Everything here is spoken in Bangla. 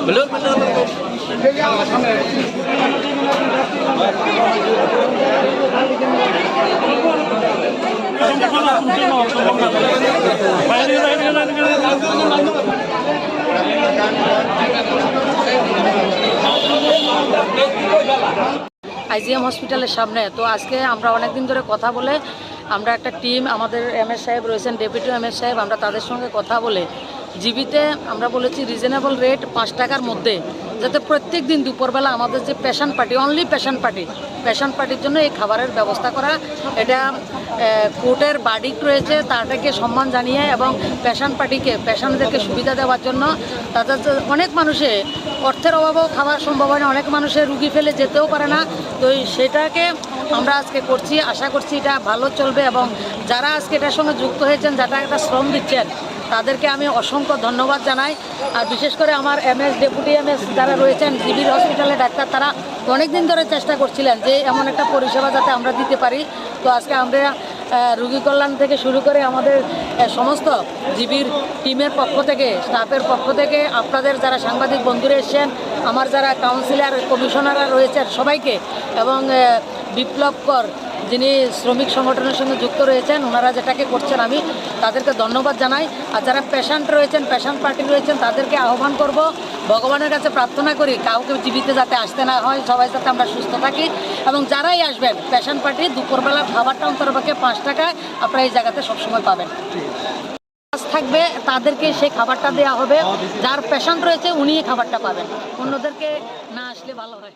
Belum. আইজিএম হসপিটালের সামনে। তো আজকে আমরা অনেক দিন ধরে কথা বলে আমরা একটা টিম, আমাদের এমএস সাহেব রয়েছেন, ডেপুটি এমএস সাহেব, আমরা তাদের সঙ্গে কথা বলে জিবিতে আমরা বলেছি রিজনেবল রেট 5 টাকার মধ্যে, যাতে প্রত্যেক দিন দুপুরবেলা আমাদের যে পেশেন্ট পার্টি, অনলি পেশেন্ট পার্টির জন্য এই খাবারের ব্যবস্থা করা। এটা কোর্টের বার্ডিক্ট রয়েছে, তাদেরকে সম্মান জানিয়ে এবং পেশেন্টদেরকে সুবিধা দেওয়ার জন্য। তাদের অনেক মানুষে অর্থের অভাবেও খাবার সম্ভব হয় না, অনেক মানুষের রুগী ফেলে যেতেও পারে না। তো সেটাকে আমরা আজকে করছি, আশা করছি এটা ভালো চলবে। এবং যারা আজকে এটার সঙ্গে যুক্ত হয়েছেন, যারা একটা শ্রম দিচ্ছেন, তাদেরকে আমি অসংখ্য ধন্যবাদ জানাই। আর বিশেষ করে আমার এমএস, ডেপুটি এমএস যারা রয়েছেন জিবির হসপিটালে ডাক্তার, তারা অনেক দিন ধরে চেষ্টা করছিলেন যে এমন একটা পরিষেবা যাতে আমরা দিতে পারি। তো আজকে আমরা রোগী কল্যাণ থেকে শুরু করে আমাদের সমস্ত জিবির টিমের পক্ষ থেকে, স্টাফের পক্ষ থেকে, আপনাদের যারা সাংবাদিক বন্ধুরা এসেছেন, আমার যারা কাউন্সিলর, কমিশনাররা রয়েছেন সবাইকে, এবং বিপ্লব কর যিনি শ্রমিক সংগঠনের সঙ্গে যুক্ত রয়েছেন, ওনারা যেটাকে করছেন আমি তাদেরকে ধন্যবাদ জানাই। আর যারা পেশেন্ট রয়েছেন, পেশেন্ট পার্টি রয়েছেন, তাদেরকে আহ্বান করব, ভগবানের কাছে প্রার্থনা করি কাউকে জীবিতে যাতে আসতে না হয়, সবাই যাতে আমরা সুস্থ থাকি। এবং যারাই আসবেন পেশেন্ট পার্টি, দুপুরবেলার খাবারটা অন্তরপক্ষে 5 টাকায় আপনারা এই জায়গাতে সবসময় পাবেন। থাকবে তাদেরকে সেই খাবারটা দেওয়া হবে, যার পেশেন্ট রয়েছে উনি খাবারটা পাবেন, অন্যদেরকে না আসলে ভালো হয়।